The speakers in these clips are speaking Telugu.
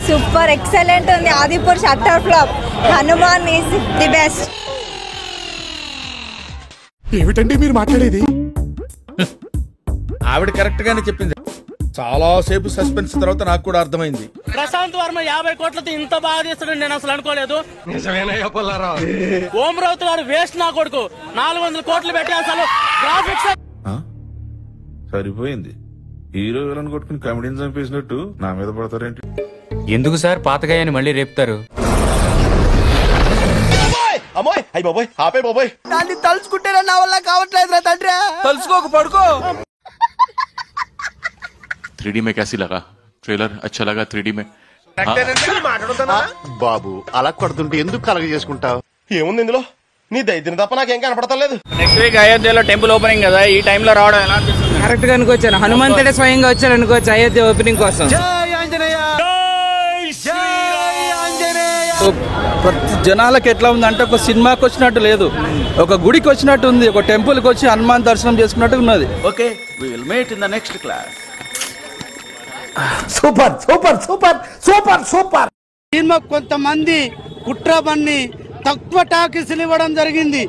సూపర్ ఎక్సలెంట్ ఉంది. ఆదిపూర్ shutter flop. Hanuman is the best. ఏమిటండి మీరు మాట్లాడేది? ఆవిడ కరెక్ట్ గానే చెప్పింది. చాలా సేపు సస్పెన్స్ తర్వాత నాకు కూడా అర్థమైంది. ప్రశాంత్ వర్మ 50 కోట్లతో ఇంత బాగా తీస్తాడని నేను అసలు అనుకోలేదు. ఓం రావుత్ గారు వేస్ట్ నా కొడుకు. 400 కోట్లు పెట్టి అసలు గ్రాఫిక్స్ సరిపోయింది. హీరో విలన్ కొట్టుకుని కమెడీని చంపేసినట్టు నా మీద పడతారేంటి? ఎందుకు సార్ పాతగాయని మళ్ళీ రేపుతారు? అమ్మోయ్ అయ్యి బాబోయ్ ఆపే బాబోయ్. దాన్ని తలుచుకుంటే నా వల్ల కావట్లేదు తండ్రి. తలుసుకోక పడుకో. 3D में कैसी लगा ट्रेलर? अच्छा लगा 3D में? బాబు అలా కొడుతుంటే ఎందుకు కలగ చేసుకుంటావు? ఏముంది ఇందులో? నీ దైత్యం తప్ప నాకేం కనపడతలేదు. నెక్స్ట్ వీక్ అయోధ్యలో టెంపుల్ ఓపెనింగ్ కదా, ఈ టైంలో రావడం ఎలా అనిపిస్తుంది? కరెక్ట్ గా అనుకోవచ్చు. హనుమంతుడే స్వయంగా వచ్చాడు అనుకోవచ్చు అయోధ్య ఓపెనింగ్ కోసం. ప్రతి జనాలకు ఎట్లా ఉంది అంటే ఒక సినిమాకి వచ్చినట్టు లేదు, ఒక గుడికి వచ్చినట్టు ఉంది, ఒక టెంపుల్ కి వచ్చి హనుమాన్ దర్శనం చేసుకున్నట్టు ఉన్నది. Okay we will meet in the next class. Super super super super super. Cinema కొంతమంది కుట్రబన్ని తక్కువ టాకీసులు ఇవ్వడం జరిగింది.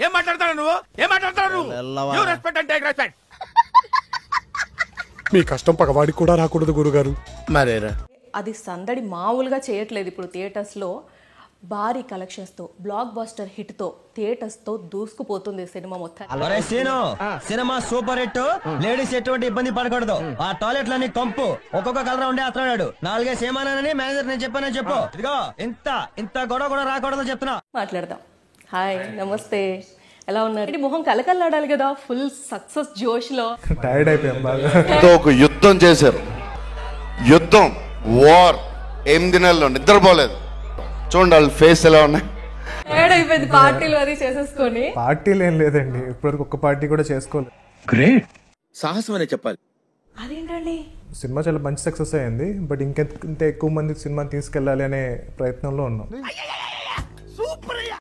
ఏం మాట్లాడతాడు నువ్వు? ఏం మాట్లాడతాడు నువ్వు? You respect and take respect. మీ కష్టం పగవాడికి కూడా రాకూడదు గురుగారు. మరేరా అది సందడి మామూలుగా చేయట్లేదు. ఇప్పుడు థియేటర్స్లో భారీ కలెక్షన్స్తో, బ్లాక్ బస్టర్ హిట్తో, థియేటర్స్తో దూసుకుపోతుంది సినిమా మొత్తం. Cinema super hit. లేడీస్ ఎటువంటి ఇబ్బంది పడకూడదు. ఆ టాయిలెట్లన్నీ కంపు, ఒక్కొక్క కలర్ ఉండే అతడాడు. 4 సేమానని మేనేజర్ నేను చెప్పానని చెప్పు. ఇదిగో ఇంత గొడవ కూడా రాకూడదు చెప్తున్నా. మాట్లాడదాం. హాయ్, నమస్తే, ఎలా ఉన్నారు? మొహం కలకల్లాడాలి కదా ఫుల్ సక్సెస్ జోష్లో. టైర్డ్ అయిపోయాం బాగా. ఒక యుద్ధం చేశారు, యుద్ధం వార్. 8 నెలల్లో నిద్రపోలేదు. చూడండి వాళ్ళ ఫేస్ ఎలా ఉన్నాయి. అయిపోయింది పార్టీలు అది చేసేసుకొని. పార్టీలు ఏం లేదండి, ఇప్పటివరకు ఒక్క పార్టీ కూడా చేసుకోలేదు. గ్రేట్. సాహసం అనే చెప్పాలి. అదేంటండి, సినిమా చాలా మంచి సక్సెస్ అయింది. బట్ ఇంకెంత ఎక్కువ మంది సినిమా తీసుకెళ్లాలి అనే ప్రయత్నంలో ఉన్నాం.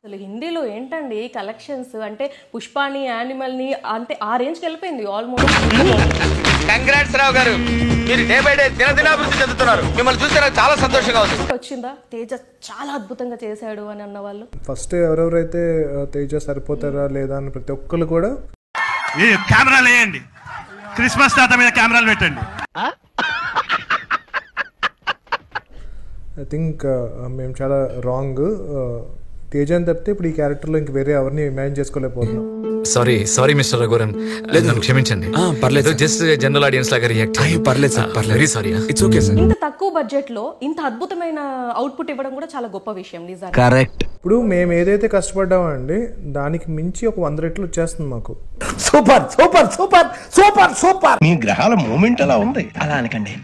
అసలు హిందీలో ఏంటండి కలెక్షన్స్ అంటే పుష్పాని, యానిమల్ ని అంటే ఆ రేంజ్కి వెళ్ళిపోయింది ఆల్మోస్ట్. కంగ్రాట్స్ రావు గారు, మీరు డే బై డే దినాభివృద్ధి చెందుతున్నారు. మిమ్మల్ని చూస్తే నాకు చాలా సంతోషంగా ఉంది. వచ్చిందా తేజ చాలా అద్భుతంగా చేశాడు అని అన్న వాళ్ళు? ఫస్ట్ ఎవరెవరైతే తేజ సరిపోతారా లేదా అని ప్రతి ఒక్కరు కూడా కెమెరాలు వేయండి, క్రిస్మస్ తాత మీద కెమెరాలు పెట్టండి. ఐ థింక్ మేము చాలా రాంగ్. తేజ అని తప్పితే ఇప్పుడు ఈ క్యారెక్టర్లో ఇంక వేరే ఎవరిని ఇమాజిన్ చేసుకోలేకపోతున్నాం. సారీ మిస్టర్ రఘువరన్, నన్ను క్షమించండి. పర్లేదు, జస్ట్ జనరల్ ఆడియన్స్ లాగా రియాక్ట్. పర్లేదు sir, very sorry. It's okay sir. ఇంత తక్కువ బడ్జెట్ లో ఇంత అద్భుతమైన అవుట్పుట్ ఇవ్వడం కూడా చాలా గొప్ప విషయం నిజంగా. కరెక్ట్. ఇప్పుడు మేము ఏదైతే కష్టపడ్డామండి దానికి మించి ఒక 100 రెట్లు వచ్చేస్తుంది మాకు. Super super super super super. మీ గ్రహాల మూమెంట్ అలా ఉంది. అలా అనకండి,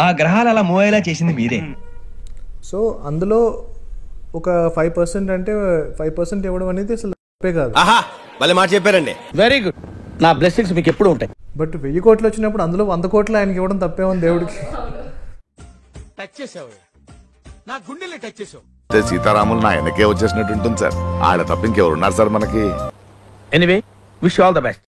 ఆ గ్రహాలు అలా మూవ్ అయ్యేలా చేసింది మీరే. సో అందులో ఒక 5% అంటే 5% ఇవ్వడం అనేది అసలు తప్పే కాదు. మళ్ళీ మాట చెప్పారండి. Very good. నా బ్లెస్సింగ్స్ మీకు ఎప్పుడు ఉంటాయి. బట్ 1000 కోట్లు వచ్చినప్పుడు అందులో 100 కోట్లు ఆయనకి ఇవ్వడం తప్పే ఉంది దేవుడికి. టచ్ చేసావు, నా గుండెల్ని టచ్ చేసావు. సీతారాములు నా వెనకే వచ్చేసినట్టు ఉంటుంది సార్. ఆడ తప్ప ఇంకెవరు ఉన్నారు సార్ మనకి? Anyway, wish all the best.